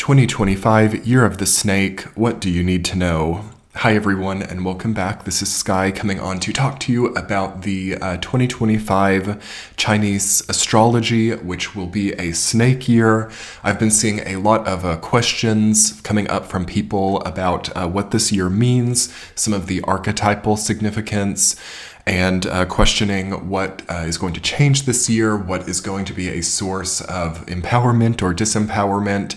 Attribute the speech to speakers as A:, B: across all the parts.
A: 2025, Year of the Snake, what do you need to know? Hi everyone and welcome back. This is Sky coming on to talk to you about the 2025 Chinese Astrology, which will be a snake year. I've been seeing a lot of questions coming up from people about what this year means, some of the archetypal significance, and questioning what is going to change this year, what is going to be a source of empowerment or disempowerment.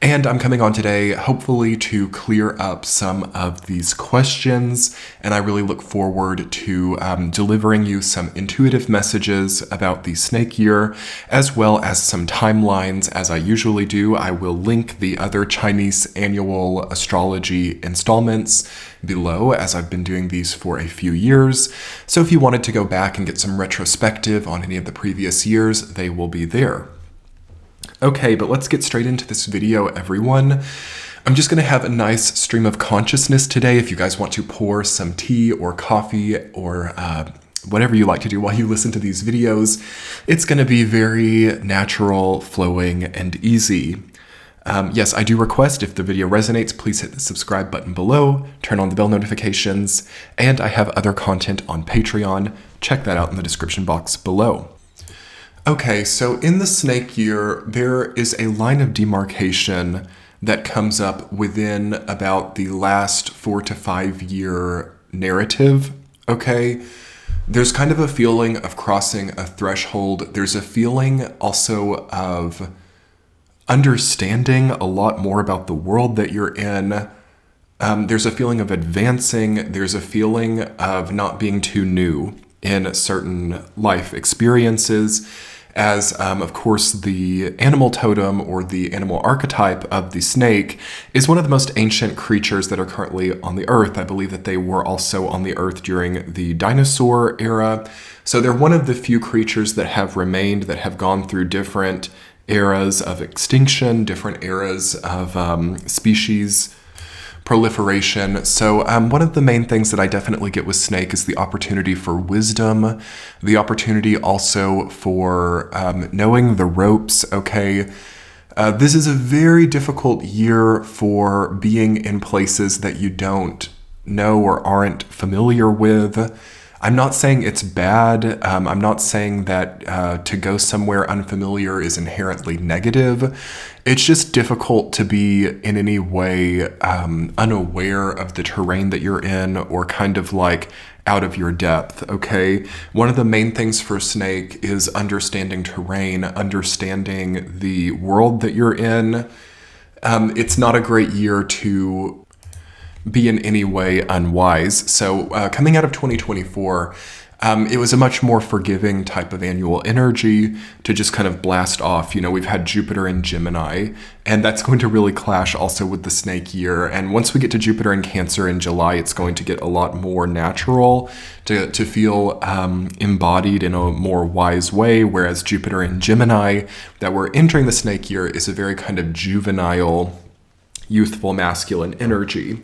A: And I'm coming on today, hopefully, to clear up some of these questions. And I really look forward to delivering you some intuitive messages about the snake year, as well as some timelines, as I usually do. I will link the other Chinese annual astrology installments below, as I've been doing these for a few years. So if you wanted to go back and get some retrospective on any of the previous years, they will be there. Okay, but let's get straight into this video, everyone. I'm just going to have a nice stream of consciousness today. If you guys want to pour some tea or coffee or whatever you like to do while you listen to these videos, it's going to be very natural, flowing, and easy. Yes, I do request if the video resonates, please hit the subscribe button below, turn on the bell notifications, and I have other content on Patreon. Check that out in the description box below. Okay, so in the snake year, there is a line of demarcation that comes up within about the last 4 to 5 year narrative, okay? There's kind of a feeling of crossing a threshold. There's a feeling also of understanding a lot more about the world that you're in. There's a feeling of advancing. There's a feeling of not being too new in certain life experiences. As, of course, the animal totem or the animal archetype of the snake is one of the most ancient creatures that are currently on the earth. I believe that they were also on the earth during the dinosaur era. So they're one of the few creatures that have remained, that have gone through different eras of extinction, different eras of species proliferation. So one of the main things that I definitely get with snake is the opportunity for wisdom, the opportunity also for knowing the ropes, okay? This is a very difficult year for being in places that you don't know or aren't familiar with. I'm not saying it's bad. I'm not saying that to go somewhere unfamiliar is inherently negative. It's just difficult to be in any way unaware of the terrain that you're in or kind of like out of your depth, okay? One of the main things for snake is understanding terrain, understanding the world that you're in. It's not a great year to be in any way unwise. So coming out of 2024, it was a much more forgiving type of annual energy to just kind of blast off. You know, we've had Jupiter in Gemini, and that's going to really clash also with the snake year. And once we get to Jupiter in Cancer in July, it's going to get a lot more natural to feel embodied in a more wise way. Whereas Jupiter in Gemini, that we're entering the snake year, is a very kind of juvenile, youthful, masculine energy.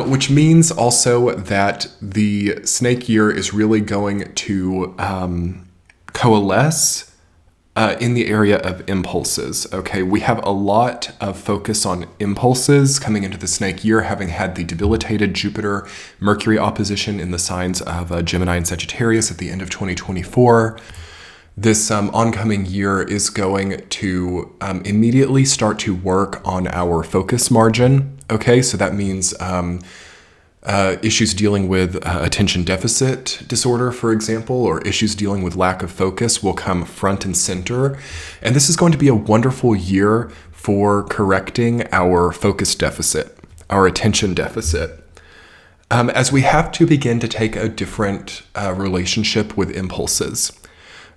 A: Which means also that the snake year is really going to coalesce in the area of impulses, okay? We have a lot of focus on impulses coming into the snake year, having had the debilitated Jupiter-Mercury opposition in the signs of Gemini and Sagittarius at the end of 2024. This oncoming year is going to immediately start to work on our focus margin. Okay, so that means issues dealing with attention deficit disorder, for example, or issues dealing with lack of focus will come front and center. And this is going to be a wonderful year for correcting our focus deficit, our attention deficit. As we have to begin to take a different relationship with impulses.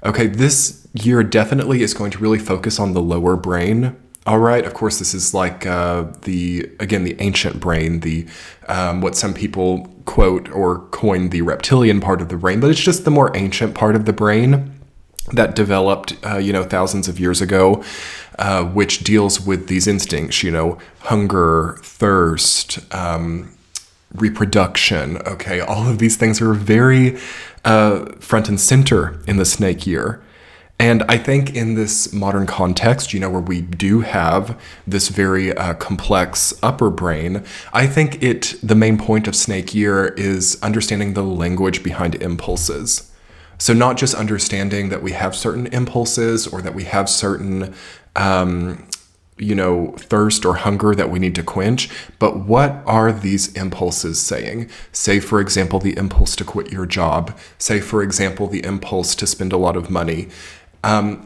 A: Okay, this year definitely is going to really focus on the lower brain. All right, of course, this is like the ancient brain, the what some people quote or coin the reptilian part of the brain, but it's just the more ancient part of the brain that developed, thousands of years ago, which deals with these instincts, hunger, thirst, reproduction. Okay, all of these things are very front and center in the snake year. And I think in this modern context, where we do have this very complex upper brain, I think the main point of Snake Year is understanding the language behind impulses. So not just understanding that we have certain impulses or that we have certain, thirst or hunger that we need to quench, but what are these impulses saying? Say, for example, the impulse to quit your job. Say, for example, the impulse to spend a lot of money.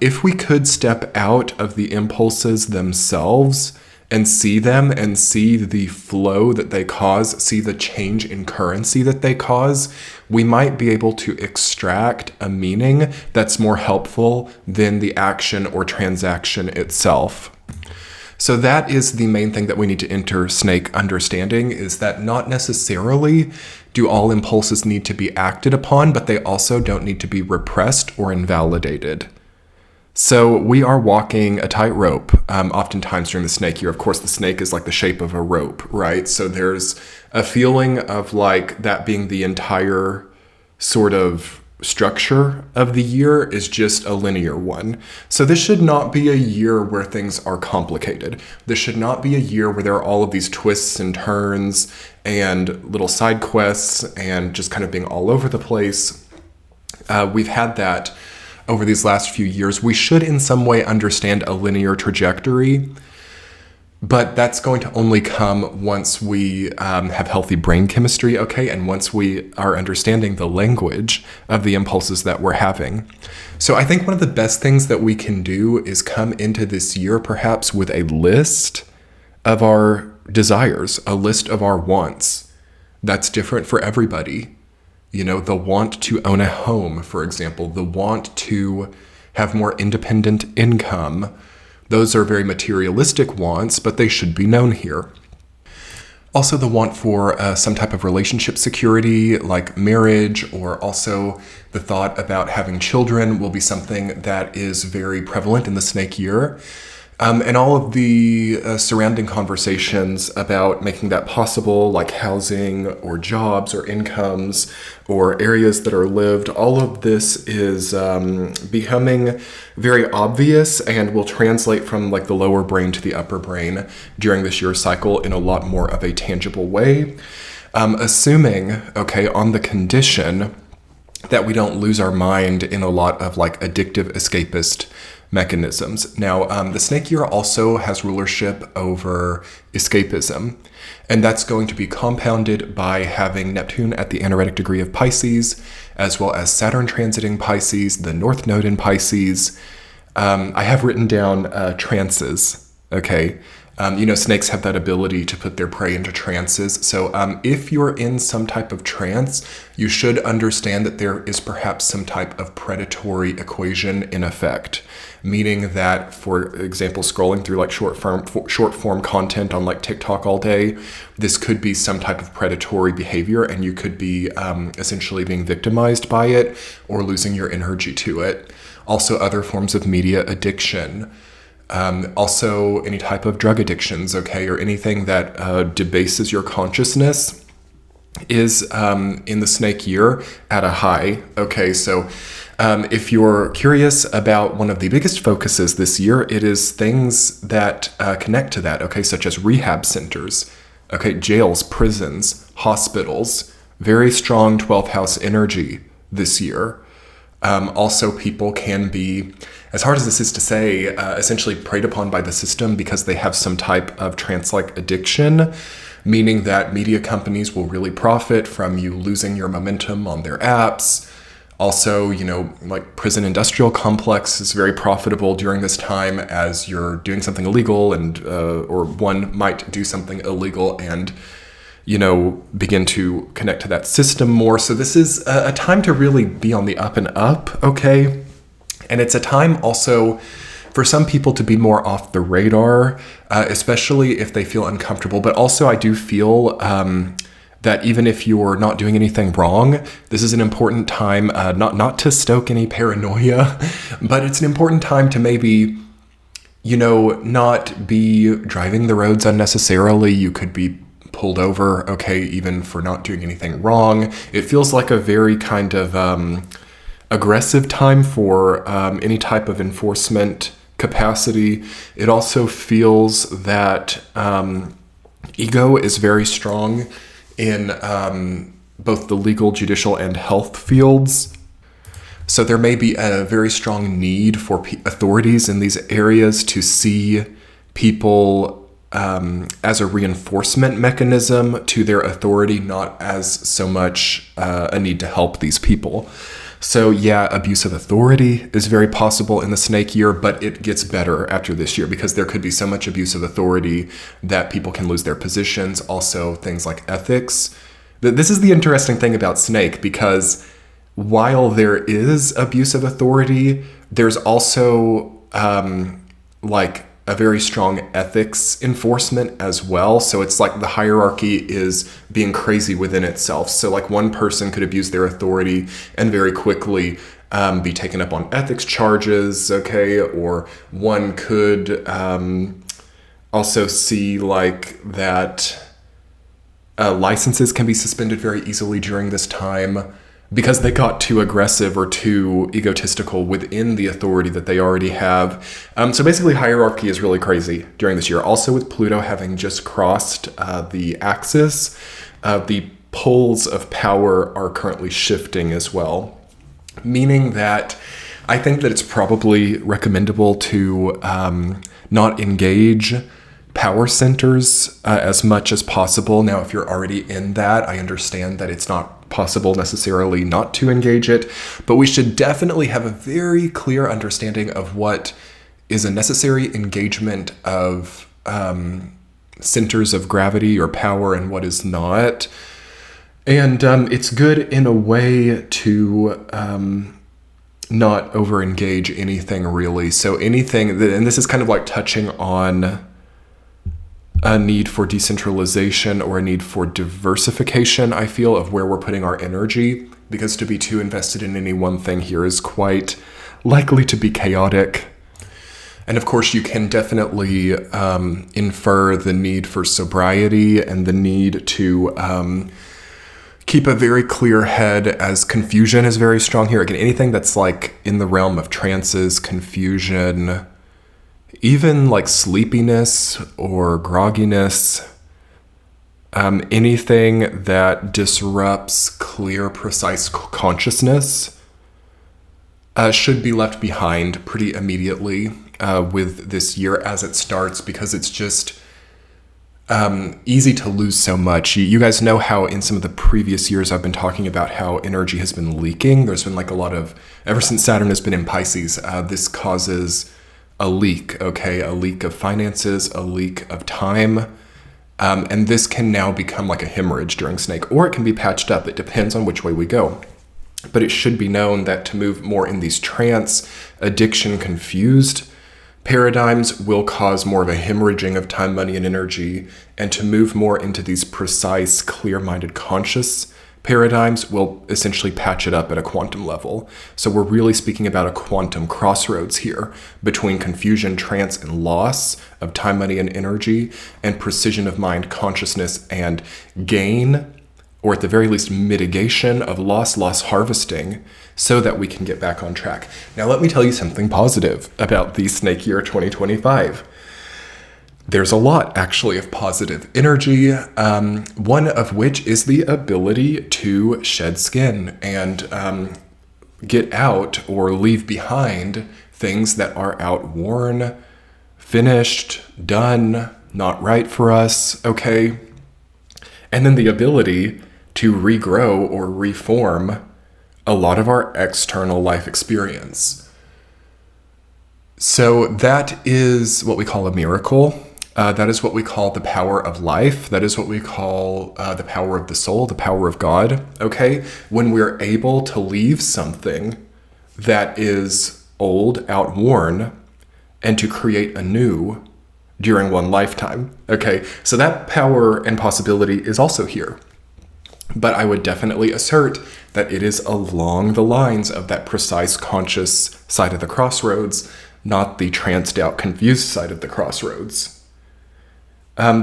A: If we could step out of the impulses themselves and see them and see the flow that they cause, see the change in currency that they cause, we might be able to extract a meaning that's more helpful than the action or transaction itself. So that is the main thing that we need to enter Snake understanding, is that not necessarily do all impulses need to be acted upon, but they also don't need to be repressed or invalidated. So we are walking a tightrope oftentimes during the Snake Year. Of course, the snake is like the shape of a rope, right? So there's a feeling of like that being the entire sort of structure of the year is just a linear one. So this should not be a year where things are complicated. This should not be a year where there are all of these twists and turns and little side quests and just kind of being all over the place. We've had that over these last few years. We should in some way understand a linear trajectory, but that's going to only come once we have healthy brain chemistry, okay? And once we are understanding the language of the impulses that we're having. So I think one of the best things that we can do is come into this year perhaps with a list of our desires, a list of our wants. That's different for everybody. The want to own a home, for example, the want to have more independent income. Those are very materialistic wants, but they should be known here. Also, the want for some type of relationship security, like marriage, or also the thought about having children will be something that is very prevalent in the Snake Year. And all of the surrounding conversations about making that possible, like housing or jobs or incomes or areas that are lived, all of this is becoming very obvious and will translate from like the lower brain to the upper brain during this year cycle in a lot more of a tangible way. Assuming, on the condition that we don't lose our mind in a lot of like addictive escapist mechanisms. Now, the Snake Year also has rulership over escapism, and that's going to be compounded by having Neptune at the anaretic degree of Pisces, as well as Saturn transiting Pisces, the North Node in Pisces. I have written down trances, okay? Snakes have that ability to put their prey into trances. So if you're in some type of trance, you should understand that there is perhaps some type of predatory equation in effect. Meaning that, for example, scrolling through like short form content on like TikTok all day, this could be some type of predatory behavior, and you could be essentially being victimized by it or losing your energy to it. Also, other forms of media addiction. Also, any type of drug addictions, or anything that debases your consciousness is in the Snake Year at a high. So if you're curious about one of the biggest focuses this year, it is things that connect to that, such as rehab centers, jails, prisons, hospitals, very strong 12th house energy this year. Also, people can be, as hard as this is to say, essentially preyed upon by the system because they have some type of trance-like addiction, meaning that media companies will really profit from you losing your momentum on their apps. Also, like prison industrial complex is very profitable during this time as you're doing something illegal and or one might do something illegal and begin to connect to that system more. So this is a time to really be on the up and up, And it's a time also for some people to be more off the radar, especially if they feel uncomfortable. But also I do feel that even if you're not doing anything wrong, this is an important time, not to stoke any paranoia, but it's an important time to maybe, not be driving the roads unnecessarily. You could be pulled over, even for not doing anything wrong. It feels like a very kind of aggressive time for any type of enforcement capacity. It also feels that ego is very strong in both the legal, judicial, and health fields. So there may be a very strong need for authorities in these areas to see people as a reinforcement mechanism to their authority, not as so much a need to help these people. So yeah, abuse of authority is very possible in the snake year, but it gets better after this year because there could be so much abuse of authority that people can lose their positions. Also, things like ethics. This is the interesting thing about snake, because while there is abuse of authority, there's also like a very strong ethics enforcement as well. So it's like the hierarchy is being crazy within itself. So like one person could abuse their authority and very quickly be taken up on ethics charges, okay? Or one could also see like that licenses can be suspended very easily during this time, because they got too aggressive or too egotistical within the authority that they already have. So basically hierarchy is really crazy during this year. Also with Pluto having just crossed the axis, the poles of power are currently shifting as well. Meaning that I think that it's probably recommendable to not engage power centers as much as possible. Now, if you're already in that, I understand that it's not possible necessarily not to engage it, but we should definitely have a very clear understanding of what is a necessary engagement of centers of gravity or power and what is not. And it's good in a way to not over-engage anything really. So anything, and this is kind of like touching on a need for decentralization or a need for diversification, I feel, of where we're putting our energy, because to be too invested in any one thing here is quite likely to be chaotic. And of course, you can definitely infer the need for sobriety and the need to keep a very clear head, as confusion is very strong here. Again, anything that's like in the realm of trances, confusion, even like sleepiness or grogginess, anything that disrupts clear, precise consciousness should be left behind pretty immediately with this year as it starts, because it's just easy to lose so much. You guys know how in some of the previous years I've been talking about how energy has been leaking. There's been like a lot of, ever since Saturn has been in Pisces, this causes a leak, okay? A leak of finances, a leak of time. And this can now become like a hemorrhage during snake, or it can be patched up. It depends on which way we go. But it should be known that to move more in these trance, addiction, confused paradigms will cause more of a hemorrhaging of time, money, and energy. And to move more into these precise, clear-minded, conscious paradigms will essentially patch it up at a quantum level. So we're really speaking about a quantum crossroads here between confusion, trance, and loss of time, money, and energy, and precision of mind, consciousness, and gain, or at the very least mitigation of loss harvesting, so that we can get back on track. Now let me tell you something positive about the snake year 2025. There's a lot, actually, of positive energy, one of which is the ability to shed skin and get out or leave behind things that are outworn, finished, done, not right for us, okay? And then the ability to regrow or reform a lot of our external life experience. So that is what we call a miracle. That is what we call the power of life. That is what we call the power of the soul, the power of God, okay? When we're able to leave something that is old, outworn, and to create anew during one lifetime, okay? So that power and possibility is also here. But I would definitely assert that it is along the lines of that precise, conscious side of the crossroads, not the tranced out, confused side of the crossroads.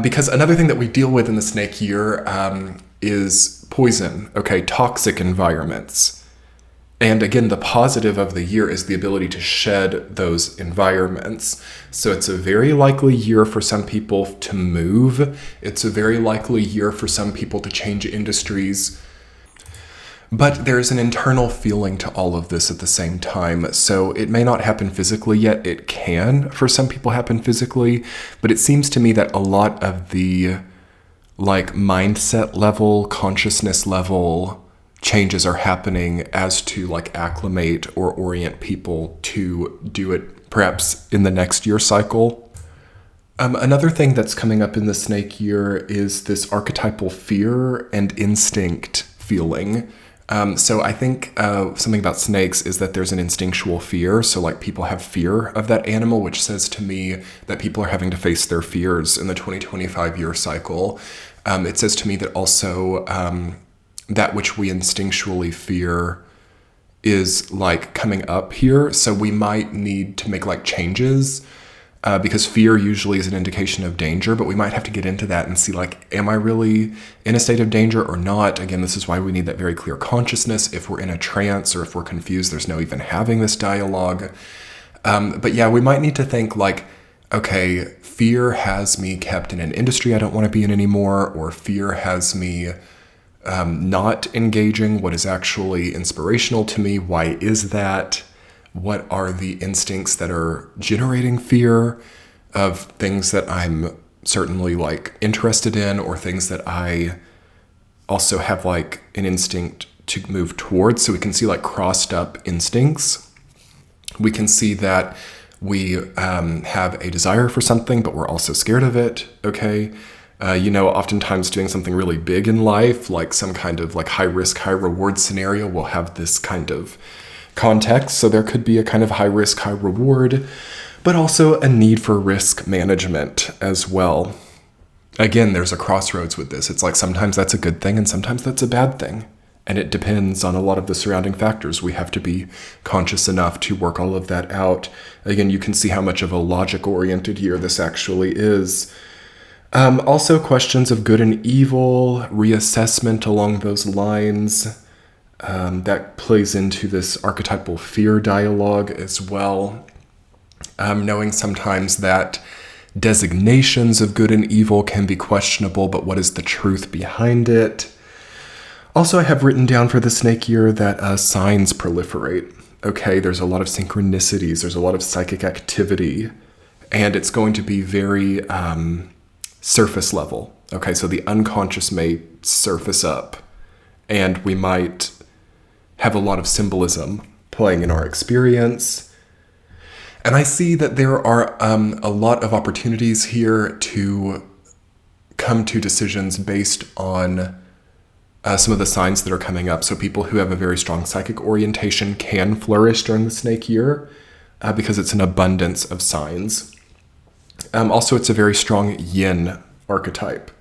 A: Because another thing that we deal with in the snake year is poison, okay, toxic environments. And again, the positive of the year is the ability to shed those environments. So it's a very likely year for some people to move. It's a very likely year for some people to change industries. But there's an internal feeling to all of this at the same time. So it may not happen physically yet. It can, for some people, happen physically. But it seems to me that a lot of the mindset level, consciousness level changes are happening as to acclimate or orient people to do it perhaps in the next year cycle. Another thing that's coming up in the snake year is this archetypal fear and instinct feeling. So I think something about snakes is that there's an instinctual fear. So people have fear of that animal, which says to me that people are having to face their fears in the 2025 year cycle. It says to me that also that which we instinctually fear is coming up here. So we might need to make changes because fear usually is an indication of danger, but we might have to get into that and see am I really in a state of danger or not? Again, this is why we need that very clear consciousness. If we're in a trance or if we're confused, there's no even having this dialogue. But yeah, we might need to think okay, fear has me kept in an industry I don't want to be in anymore, or fear has me not engaging what is actually inspirational to me. Why is that? What are the instincts that are generating fear of things that I'm certainly interested in, or things that I also have an instinct to move towards? So we can see crossed up instincts. We can see that we have a desire for something, but we're also scared of it, okay? Oftentimes doing something really big in life, some kind of high risk, high reward scenario will have this kind of context. So there could be a kind of high risk, high reward, but also a need for risk management as well. Again, there's a crossroads with this. It's sometimes that's a good thing and sometimes that's a bad thing. And it depends on a lot of the surrounding factors. We have to be conscious enough to work all of that out. Again, you can see how much of a logic-oriented year this actually is. Also questions of good and evil, reassessment along those lines. That plays into this archetypal fear dialogue as well. Knowing sometimes that designations of good and evil can be questionable, but what is the truth behind it? Also, I have written down for the snake year that signs proliferate. Okay, there's a lot of synchronicities, there's a lot of psychic activity, and it's going to be very surface level. Okay, so the unconscious may surface up, and we might have a lot of symbolism playing in our experience. And I see that there are a lot of opportunities here to come to decisions based on some of the signs that are coming up. So people who have a very strong psychic orientation can flourish during the snake year because it's an abundance of signs. Also, it's a very strong yin archetype,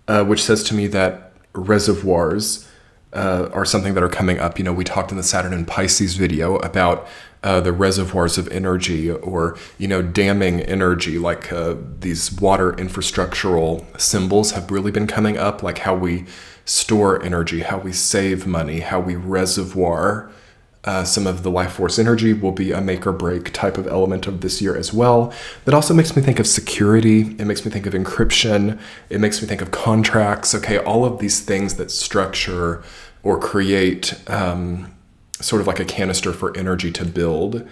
A: which says to me that reservoirs are something that are coming up. We talked in the Saturn and Pisces video about the reservoirs of energy, or, damming energy, these water infrastructural symbols have really been coming up, how we store energy, how we save money, how we reservoir some of the life force energy will be a make or break type of element of this year as well. That also makes me think of security. It makes me think of encryption. It makes me think of contracts. Okay, all of these things that structure or create sort of like a canister for energy to build.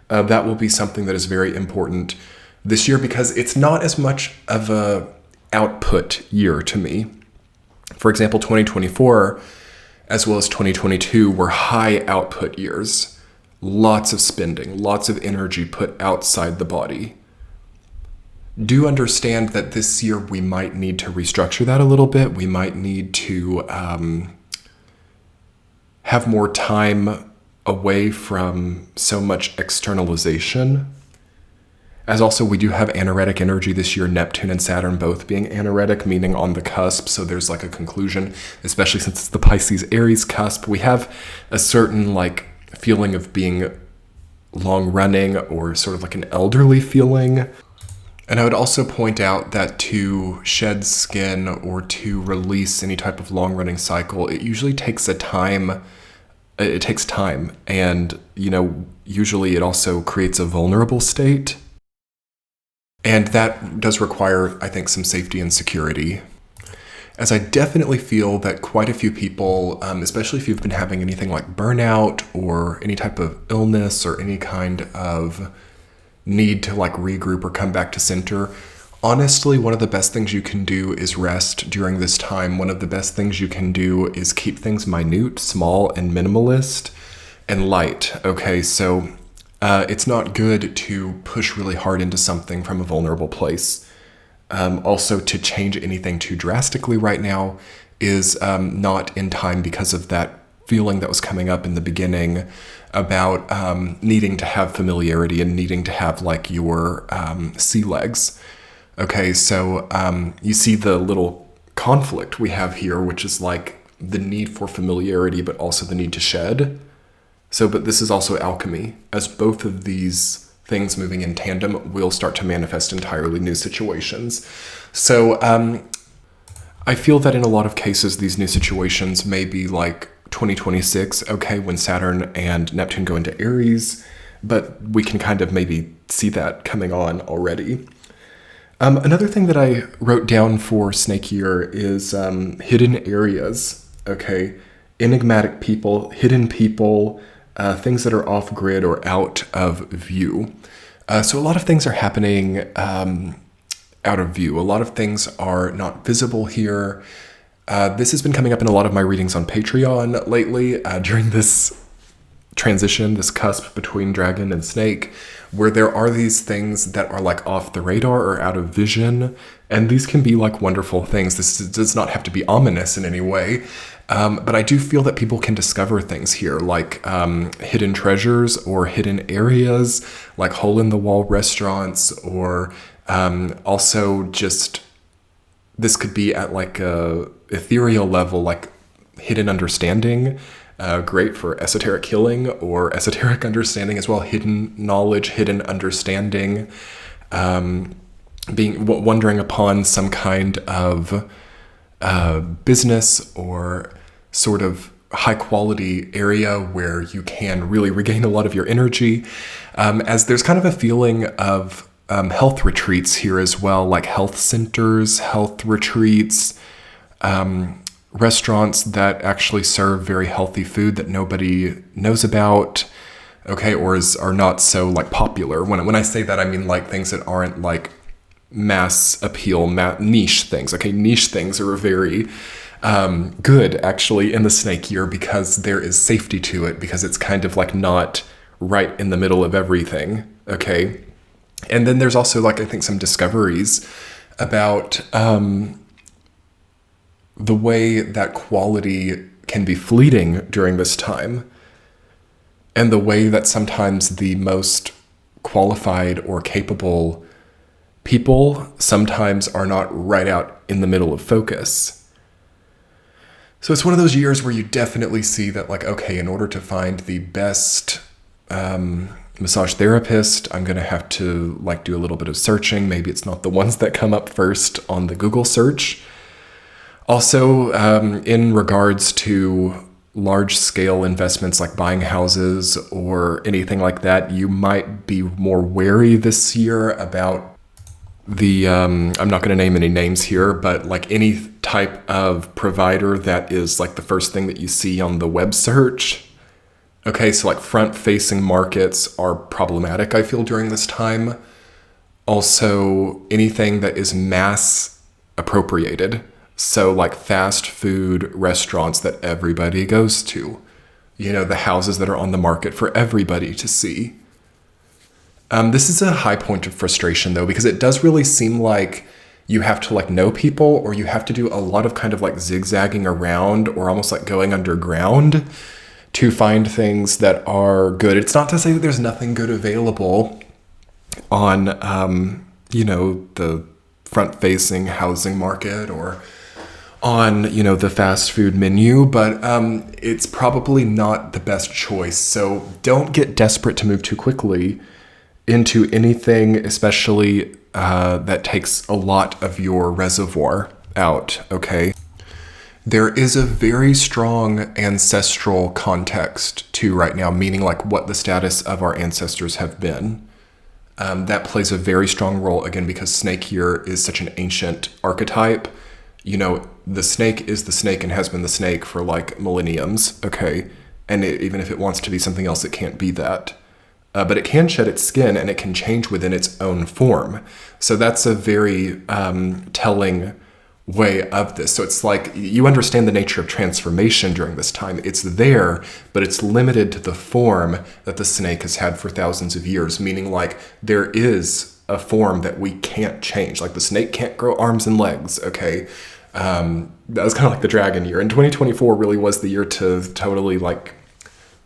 A: That will be something that is very important this year because it's not as much of a output year to me. For example, 2024 as well as 2022 were high output years. Lots of spending, lots of energy put outside the body. Do understand that this year we might need to restructure that a little bit. We might need to have more time away from so much externalization. As also, we do have anaretic energy this year, Neptune and Saturn both being anaretic, meaning on the cusp. So there's like a conclusion, especially since it's the Pisces-Aries cusp. We have a certain feeling of being long running or sort of like an elderly feeling. And I would also point out that to shed skin or to release any type of long running cycle, it usually takes a time it takes time. And, usually it also creates a vulnerable state. And that does require, I think, some safety and security. As I definitely feel that quite a few people, especially if you've been having anything like burnout or any type of illness or any kind of need to like regroup or come back to center, honestly, one of the best things you can do is rest during this time. One of the best things you can do is keep things minute, small, and minimalist and light. Okay, so it's not good to push really hard into something from a vulnerable place. Also, to change anything too drastically right now is not in time because of that feeling that was coming up in the beginning about needing to have familiarity and needing to have like your sea legs. Okay, so you see the little conflict we have here, which is like the need for familiarity, but also the need to shed. So, but this is also alchemy, as both of these things moving in tandem will start to manifest entirely new situations. So I feel that in a lot of cases, these new situations may be like 2026, okay, when Saturn and Neptune go into Aries, but we can kind of maybe see that coming on already. Another thing that I wrote down for Snake Year is hidden areas, okay? Enigmatic people, hidden people, things that are off grid or out of view. So a lot of things are happening out of view. A lot of things are not visible here. This has been coming up in a lot of my readings on Patreon lately during this transition, this cusp between dragon and snake, where there are these things that are like off the radar or out of vision. And these can be like wonderful things. This does not have to be ominous in any way. But I do feel that people can discover things here, like hidden treasures or hidden areas, like hole-in-the-wall restaurants, or also just, this could be at like a ethereal level, like hidden understanding, great for esoteric healing or esoteric understanding as well, hidden knowledge, hidden understanding, wondering upon some kind of business or sort of high quality area where you can really regain a lot of your energy, as there's kind of a feeling of health retreats here as well, like health centers, health retreats, restaurants that actually serve very healthy food that nobody knows about, okay, or are not so like popular. When I say that, I mean like things that aren't like mass appeal, niche things. Okay, niche things are very good actually in the Snake Year because there is safety to it, because it's kind of like not right in the middle of everything. Okay, and then there's also like I think some discoveries about the way that quality can be fleeting during this time, and the way that sometimes the most qualified or capable people sometimes are not right out in the middle of focus. So it's one of those years where you definitely see that like, okay, in order to find the best massage therapist, I'm going to have to like do a little bit of searching. Maybe it's not the ones that come up first on the Google search. Also, in regards to large-scale investments like buying houses or anything like that, you might be more wary this year about the, I'm not going to name any names here, but like any type of provider that is like the first thing that you see on the web search. Okay, so like front-facing markets are problematic, I feel, during this time. Also, anything that is mass appropriated. So like fast food restaurants that everybody goes to, the houses that are on the market for everybody to see. This is a high point of frustration though, because it does really seem like you have to like know people, or you have to do a lot of kind of like zigzagging around or almost like going underground to find things that are good. It's not to say that there's nothing good available on, the front-facing housing market or on, the fast food menu, but it's probably not the best choice. So don't get desperate to move too quickly into anything, especially that takes a lot of your reservoir out, okay? There is a very strong ancestral context to right now, meaning like what the status of our ancestors have been. That plays a very strong role, again, because snake year is such an ancient archetype. You know, the snake is the snake and has been the snake for like millenniums, okay? And even if it wants to be something else, it can't be that. But it can shed its skin and it can change within its own form. So that's a very telling way of this. So it's like you understand the nature of transformation during this time. It's there, but it's limited to the form that the snake has had for thousands of years, meaning like there is a form that we can't change. Like the snake can't grow arms and legs, okay? That was kind of like the dragon year. And 2024 really was the year to totally like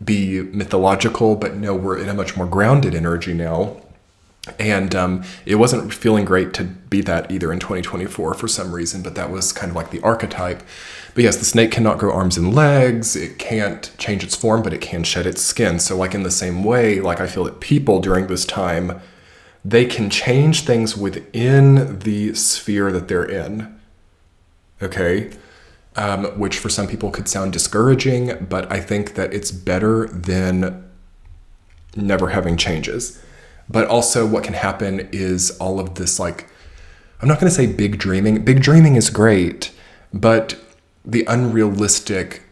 A: be mythological, but no, we're in a much more grounded energy now. And it wasn't feeling great to be that either in 2024 for some reason, but that was kind of like the archetype. But yes, the snake cannot grow arms and legs. It can't change its form, but it can shed its skin. So like in the same way, like I feel that people during this time, they can change things within the sphere that they're in. Okay? Which for some people could sound discouraging, but I think that it's better than never having changes. But also what can happen is all of this, like, I'm not going to say big dreaming. Big dreaming is great, but the unrealistic,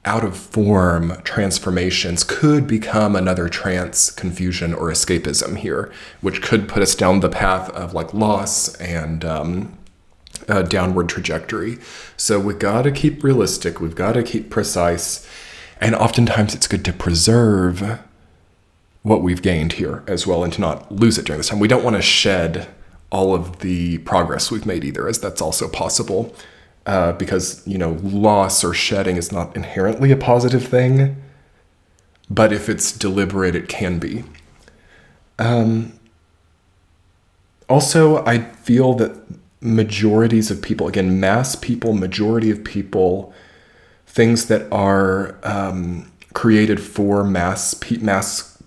A: out of form transformations could become another trance, confusion, or escapism here, which could put us down the path of like loss and downward trajectory. So we've got to keep realistic. We've got to keep precise. And oftentimes it's good to preserve what we've gained here as well and to not lose it during this time. We don't want to shed all of the progress we've made either, as that's also possible because, you know, loss or shedding is not inherently a positive thing, but if it's deliberate, it can be. Also, I feel that majorities of people, again, mass people, majority of people, things that are created for mass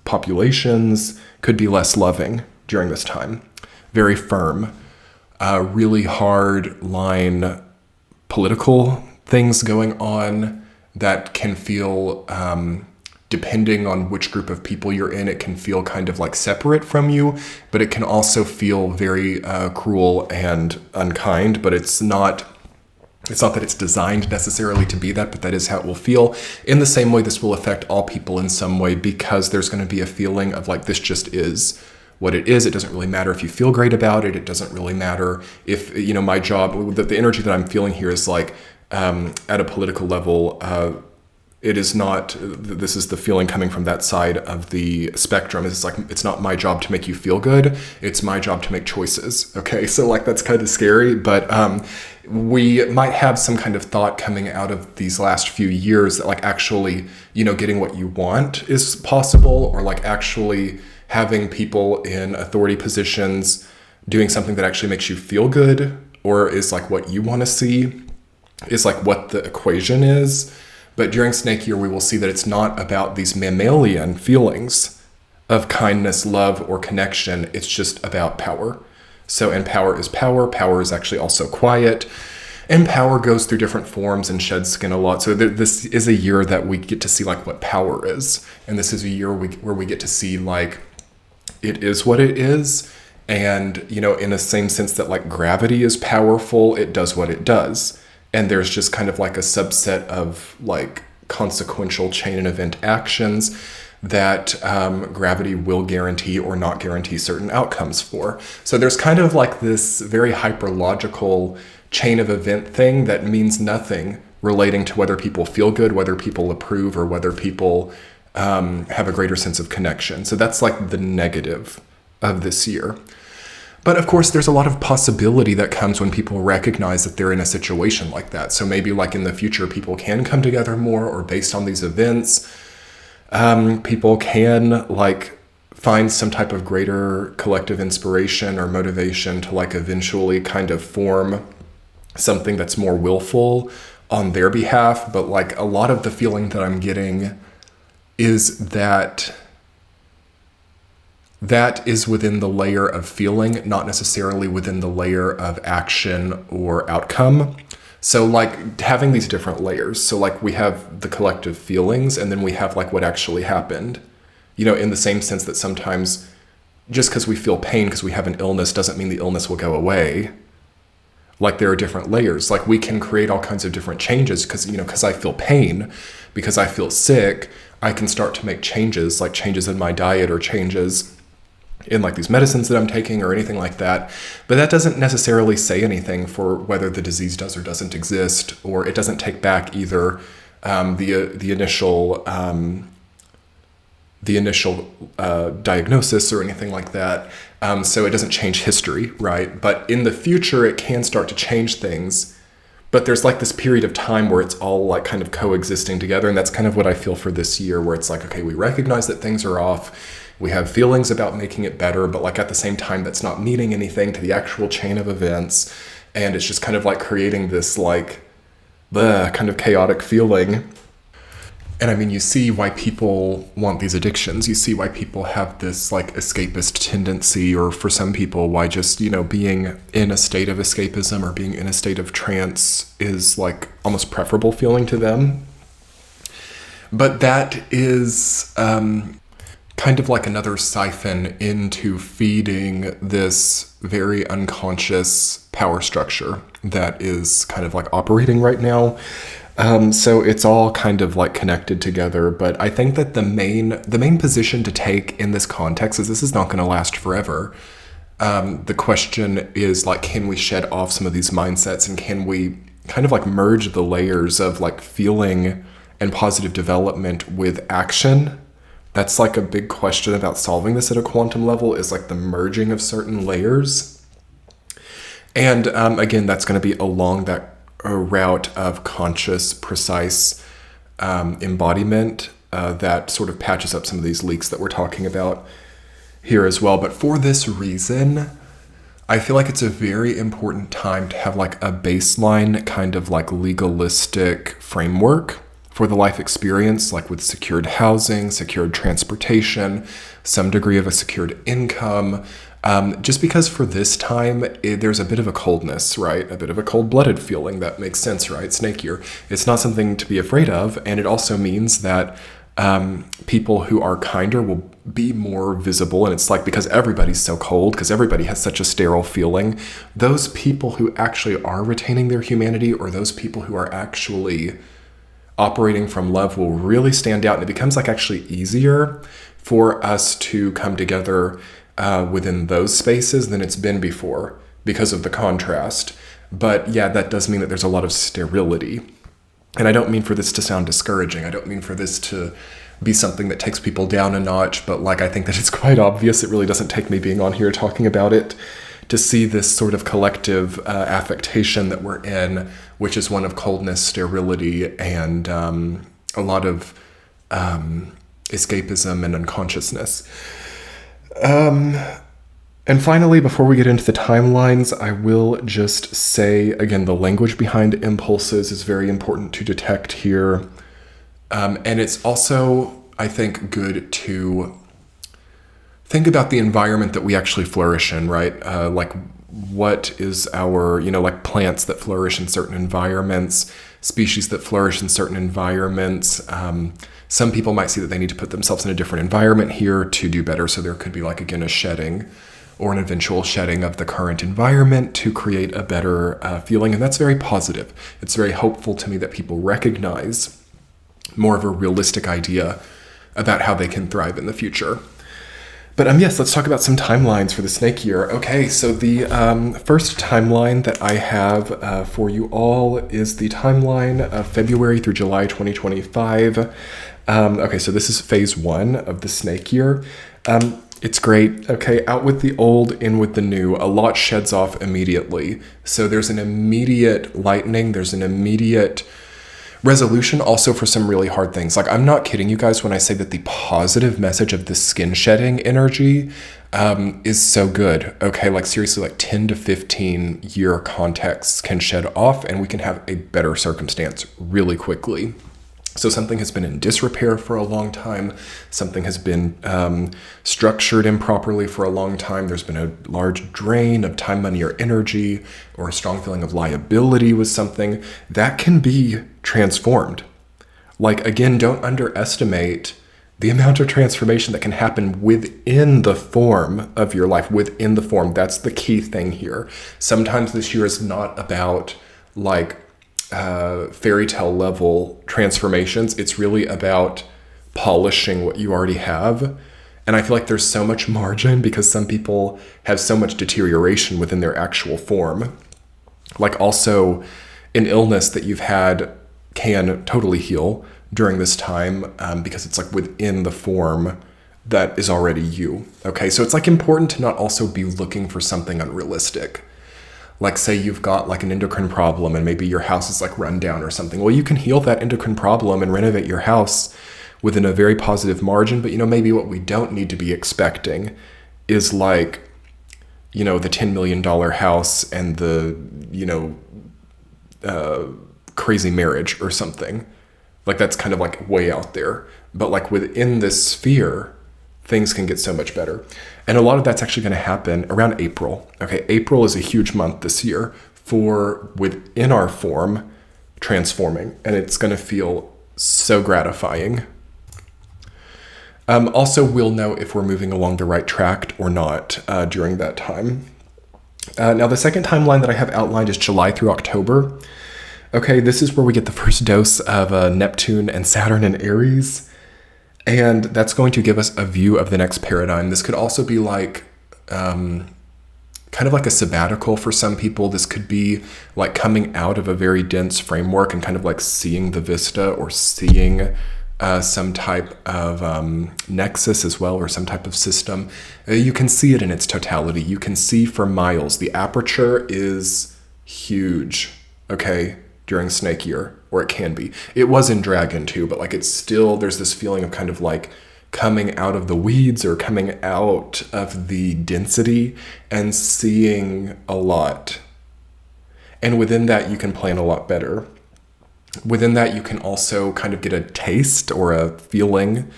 A: populations could be less loving during this time. Very firm, really hard line political things going on that can feel, depending on which group of people you're in, it can feel kind of like separate from you, but it can also feel very cruel and unkind, but it's not that it's designed necessarily to be that, but that is how it will feel. In the same way, this will affect all people in some way because there's going to be a feeling of like, this just is what it is. It doesn't really matter if you feel great about it. It doesn't really matter if, you know, my job, the energy that I'm feeling here is like at a political level, it is not, this is the feeling coming from that side of the spectrum. It's like, it's not my job to make you feel good. It's my job to make choices. Okay. So like, that's kind of scary, but we might have some kind of thought coming out of these last few years that like actually, you know, getting what you want is possible, or like actually having people in authority positions doing something that actually makes you feel good, or is like what you want to see, is like what the equation is. But during Snake Year, we will see that it's not about these mammalian feelings of kindness, love, or connection. It's just about power. So, and power is power. Power is actually also quiet. And power goes through different forms and sheds skin a lot. So this is a year that we get to see like what power is. And this is a year where we get to see like, it is what it is. And, you know, in the same sense that like gravity is powerful, it does what it does. And there's just kind of like a subset of like consequential chain and event actions that gravity will guarantee or not guarantee certain outcomes for. So there's kind of like this very hyperlogical chain of event thing that means nothing relating to whether people feel good, whether people approve, or whether people have a greater sense of connection. So that's like the negative of this year. But of course, there's a lot of possibility that comes when people recognize that they're in a situation like that. So maybe like in the future, people can come together more, or based on these events, people can like find some type of greater collective inspiration or motivation to like eventually kind of form something that's more willful on their behalf. But like a lot of the feeling that I'm getting is that is within the layer of feeling, not necessarily within the layer of action or outcome. So like having these different layers. So like we have the collective feelings, and then we have like what actually happened. You know, in the same sense that sometimes just because we feel pain because we have an illness doesn't mean the illness will go away. Like there are different layers. Like we can create all kinds of different changes because, you know, because I feel pain, because I feel sick, I can start to make changes, like changes in my diet or changes in like these medicines that I'm taking or anything like that. But that doesn't necessarily say anything for whether the disease does or doesn't exist, or it doesn't take back either the initial diagnosis or anything like that. So it doesn't change history, right? But in the future, it can start to change things. But there's like this period of time where it's all like kind of coexisting together. And that's kind of what I feel for this year, where it's like, okay, we recognize that things are off. We have feelings about making it better, but like at the same time, that's not meaning anything to the actual chain of events. And it's just kind of like creating this like kind of chaotic feeling. And I mean, you see why people want these addictions. You see why people have this like escapist tendency, or for some people, why just, you know, being in a state of escapism or being in a state of trance is like almost preferable feeling to them. But that is kind of like another siphon into feeding this very unconscious power structure that is kind of like operating right now. So it's all kind of like connected together, but I think that the main position to take in this context is this is not going to last forever. The question is like, can we shed off some of these mindsets, and can we kind of like merge the layers of like feeling and positive development with action? That's like a big question about solving this at a quantum level, is like the merging of certain layers. And again, that's going to be along that a route of conscious, precise embodiment that sort of patches up some of these leaks that we're talking about here as well. But for this reason, I feel like it's a very important time to have like a baseline kind of like legalistic framework for the life experience, like with secured housing, secured transportation, some degree of a secured income. Just because for this time, there's a bit of a coldness, right? A bit of a cold-blooded feeling. That makes sense, right? Snake year. It's not something to be afraid of. And it also means that people who are kinder will be more visible. And it's like, because everybody's so cold, because everybody has such a sterile feeling, those people who actually are retaining their humanity, or those people who are actually operating from love, will really stand out. And it becomes like actually easier for us to come together within those spaces than it's been before because of the contrast. But yeah, that does mean that there's a lot of sterility. And I don't mean for this to sound discouraging. I don't mean for this to be something that takes people down a notch, but like I think that it's quite obvious. It really doesn't take me being on here talking about it to see this sort of collective affectation that we're in, which is one of coldness, sterility, and a lot of escapism and unconsciousness. And finally, before we get into the timelines, I will just say, again, the language behind impulses is very important to detect here. And it's also, I think, good to think about the environment that we actually flourish in, right? Like what is our, like plants that flourish in certain environments, species that flourish in certain environments. Some people might see that they need to put themselves in a different environment here to do better. So there could be like, again, a shedding or an eventual shedding of the current environment to create a better feeling. And that's very positive. It's very hopeful to me that people recognize more of a realistic idea about how they can thrive in the future. But yes, let's talk about some timelines for the snake year. Okay, so the first timeline that I have for you all is the timeline of February through July 2025. Okay, so this is phase 1 of the snake year. It's great. Okay, out with the old, in with the new. A lot sheds off immediately. So there's an immediate lightening. There's an immediate resolution also for some really hard things. Like, I'm not kidding you guys when I say that the positive message of the skin shedding energy is so good. Okay, like seriously, like 10 to 15 year contexts can shed off and we can have a better circumstance really quickly. So something has been in disrepair for a long time. Something has been structured improperly for a long time. There's been a large drain of time, money, or energy, or a strong feeling of liability with something. That can be transformed. Like, again, don't underestimate the amount of transformation that can happen within the form of your life, within the form. That's the key thing here. Sometimes this year is not about like fairy tale level transformations. It's really about polishing what you already have. And I feel like there's so much margin because some people have so much deterioration within their actual form. Like also an illness that you've had can totally heal during this time because it's like within the form that is already you. Okay, so it's like important to not also be looking for something unrealistic. Like say you've got like an endocrine problem and maybe your house is like run down or something. Well, you can heal that endocrine problem and renovate your house within a very positive margin. But, maybe what we don't need to be expecting is like, the $10 million house and the, crazy marriage or something. Like that's kind of like way out there. But like within this sphere, things can get so much better. And a lot of that's actually going to happen around April. Okay, April is a huge month this year for within our form transforming. And it's going to feel so gratifying. Also, we'll know if we're moving along the right track or not during that time. Now, the second timeline that I have outlined is July through October. Okay, this is where we get the first dose of Neptune and Saturn in Aries. And that's going to give us a view of the next paradigm. This could also be like kind of like a sabbatical for some people. This could be like coming out of a very dense framework and kind of like seeing the vista or seeing some type of nexus as well, or some type of system. You can see it in its totality. You can see for miles. The aperture is huge, okay, during Snake Year, or it can be. It was in Dragon too, but like it's still, there's this feeling of kind of like coming out of the weeds or coming out of the density and seeing a lot. And within that, you can plan a lot better. Within that, you can also kind of get a taste or a feeling,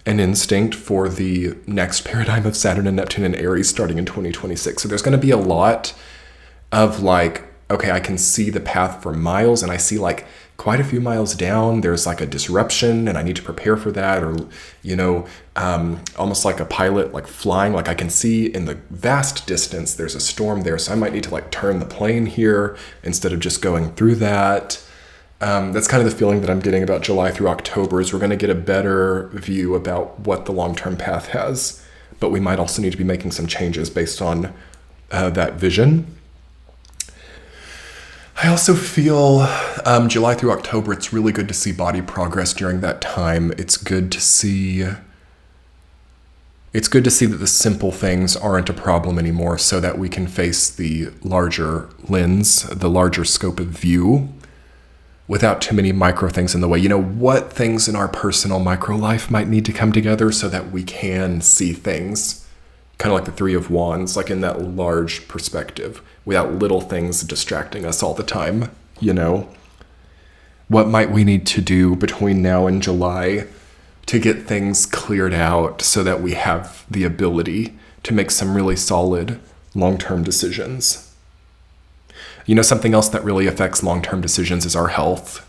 A: an instinct for the next paradigm of Saturn and Neptune and Aries starting in 2026. So there's going to be a lot of like, okay, I can see the path for miles, and I see like quite a few miles down, there's like a disruption and I need to prepare for that, or, almost like a pilot like flying, like I can see in the vast distance, there's a storm there. So I might need to like turn the plane here instead of just going through that. That's kind of the feeling that I'm getting about July through October, is we're going to get a better view about what the long-term path has, but we might also need to be making some changes based on that vision. I also feel July through October, it's really good to see body progress during that time. It's good to see that the simple things aren't a problem anymore, so that we can face the larger lens, the larger scope of view, without too many micro things in the way. What things in our personal micro life might need to come together so that we can see things, kind of like the Three of Wands, like in that large perspective, without little things distracting us all the time. What might we need to do between now and July to get things cleared out so that we have the ability to make some really solid long-term decisions? Something else that really affects long-term decisions is our health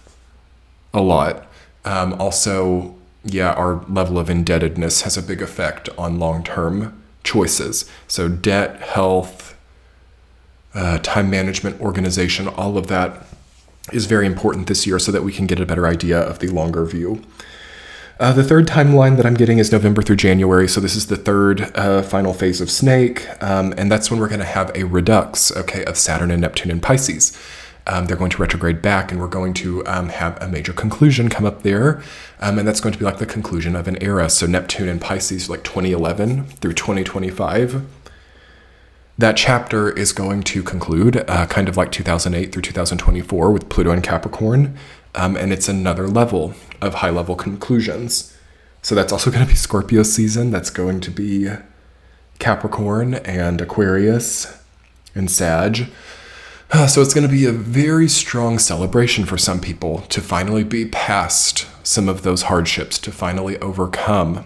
A: a lot. Also, our level of indebtedness has a big effect on long-term choices. So debt, health, time management, organization, all of that is very important this year so that we can get a better idea of the longer view. The third timeline that I'm getting is November through January. So this is the third final phase of Snake. And that's when we're going to have a redux, of Saturn and Neptune in Pisces. They're going to retrograde back, and we're going to have a major conclusion come up there. And that's going to be like the conclusion of an era. So Neptune in Pisces, like 2011 through 2025. That chapter is going to conclude kind of like 2008 through 2024 with Pluto in Capricorn. And it's another level of high-level conclusions. So that's also going to be Scorpio season. That's going to be Capricorn and Aquarius and Sag. So it's going to be a very strong celebration for some people to finally be past some of those hardships, to finally overcome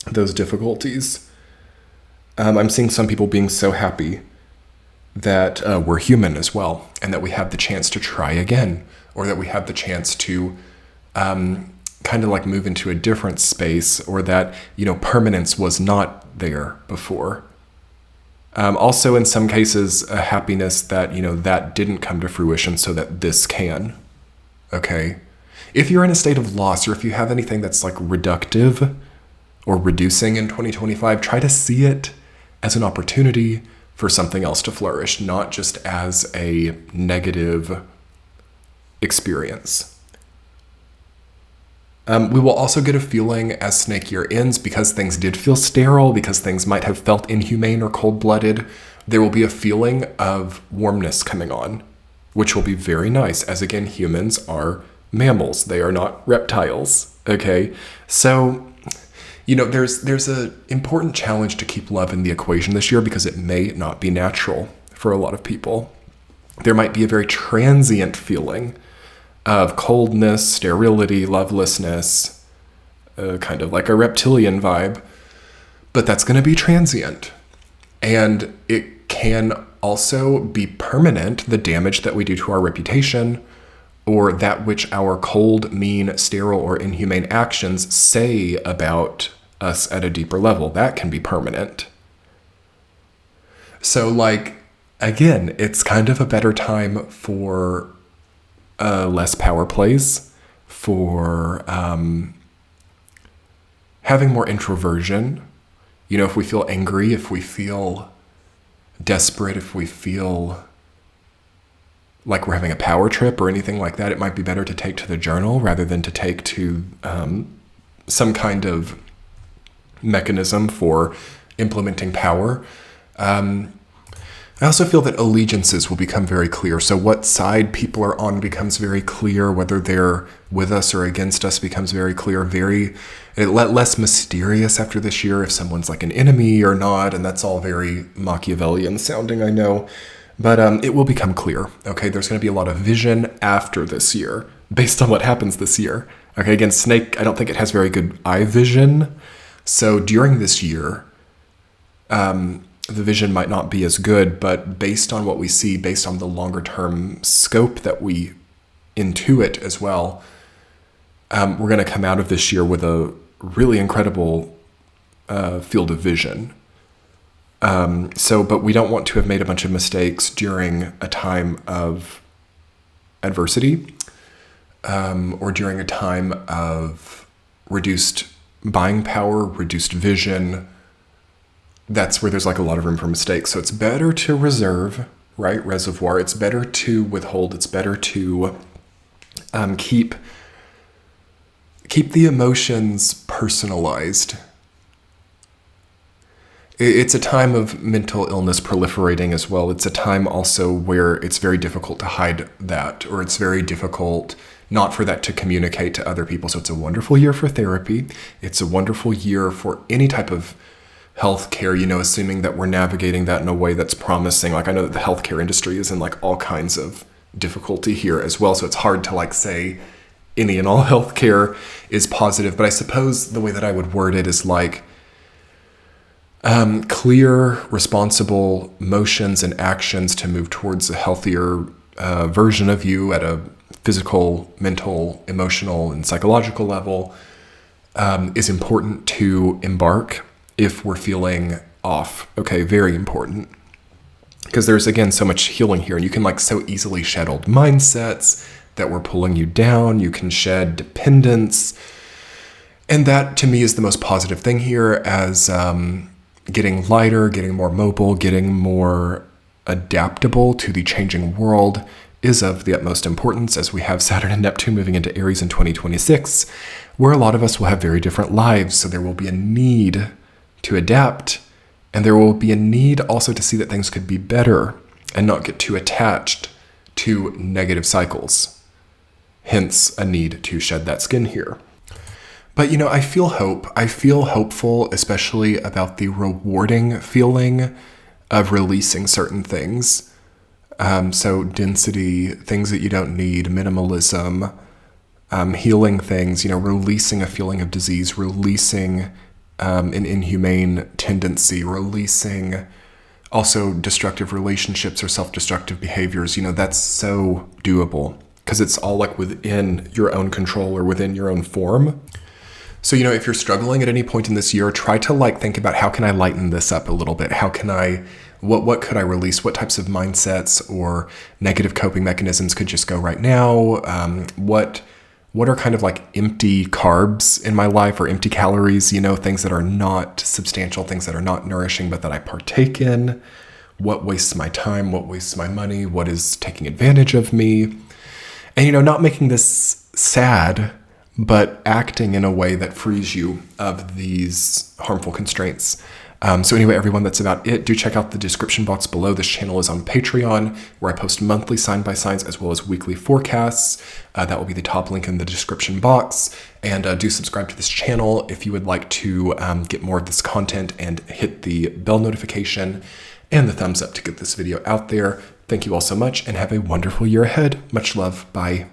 A: those difficulties. I'm seeing some people being so happy that we're human as well, and that we have the chance to try again, or that we have the chance to kind of like move into a different space, or that, permanence was not there before. Also, in some cases, a happiness that, that didn't come to fruition so that this can. Okay? If you're in a state of loss, or if you have anything that's like reductive or reducing in 2025, try to see it as an opportunity for something else to flourish, not just as a negative experience. We will also get a feeling as Snake Year ends, because things did feel sterile, because things might have felt inhumane or cold-blooded, there will be a feeling of warmness coming on, which will be very nice, as again, humans are mammals. They are not reptiles, okay? So, there's an important challenge to keep love in the equation this year, because it may not be natural for a lot of people. There might be a very transient feeling of coldness, sterility, lovelessness, kind of like a reptilian vibe, but that's going to be transient. And it can also be permanent, the damage that we do to our reputation, or that which our cold, mean, sterile, or inhumane actions say about us at a deeper level. That can be permanent. So, again, it's kind of a better time for less power plays, for having more introversion. If we feel angry, if we feel desperate, if we feel like we're having a power trip or anything like that, it might be better to take to the journal rather than to take to some kind of mechanism for implementing power. I also feel that allegiances will become very clear. So what side people are on becomes very clear. Whether they're with us or against us becomes very clear. Less mysterious after this year if someone's like an enemy or not. And that's all very Machiavellian sounding, I know. But it will become clear. Okay, there's going to be a lot of vision after this year based on what happens this year. Okay, again, Snake, I don't think it has very good eye vision. So during this year, the vision might not be as good, but based on what we see, based on the longer term scope that we intuit as well, we're going to come out of this year with a really incredible field of vision. But we don't want to have made a bunch of mistakes during a time of adversity, or during a time of reduced buying power, reduced vision. That's where there's a lot of room for mistakes. So it's better to reserve, right? Reservoir. It's better to withhold. It's better to keep the emotions personalized. It's a time of mental illness proliferating as well. It's a time also where it's very difficult to hide that, or it's very difficult not for that to communicate to other people. So it's a wonderful year for therapy. It's a wonderful year for any type of healthcare, assuming that we're navigating that in a way that's promising. I know that the healthcare industry is in all kinds of difficulty here as well. So it's hard to say any and all healthcare is positive. But I suppose the way that I would word it is clear, responsible motions and actions to move towards a healthier version of you at a physical, mental, emotional, and psychological level is important to embark if we're feeling off. Okay, very important. Because there's, again, so much healing here. And you can so easily shed old mindsets that were pulling you down. You can shed dependence. And that, to me, is the most positive thing here, as getting lighter, getting more mobile, getting more adaptable to the changing world is of the utmost importance, as we have Saturn and Neptune moving into Aries in 2026, where a lot of us will have very different lives. So there will be a need to adapt, and there will be a need also to see that things could be better and not get too attached to negative cycles. Hence, a need to shed that skin here. But, I feel hope. I feel hopeful, especially about the rewarding feeling of releasing certain things. So density, things that you don't need, minimalism, healing things, releasing a feeling of disease, releasing an inhumane tendency, releasing also destructive relationships or self-destructive behaviors. That's so doable because it's all like within your own control or within your own form. So, if you're struggling at any point in this year, try to think about how can I lighten this up a little bit? How can what could I release? What types of mindsets or negative coping mechanisms could just go right now? What are kind of like empty carbs in my life or empty calories, things that are not substantial, things that are not nourishing, but that I partake in? What wastes my time? What wastes my money? What is taking advantage of me? And, not making this sad, but acting in a way that frees you of these harmful constraints. So anyway, everyone, that's about it. Do check out the description box below. This channel is on Patreon, where I post monthly sign-by-signs as well as weekly forecasts. That will be the top link in the description box. And do subscribe to this channel if you would like to get more of this content, and hit the bell notification and the thumbs up to get this video out there. Thank you all so much, and have a wonderful year ahead. Much love. Bye.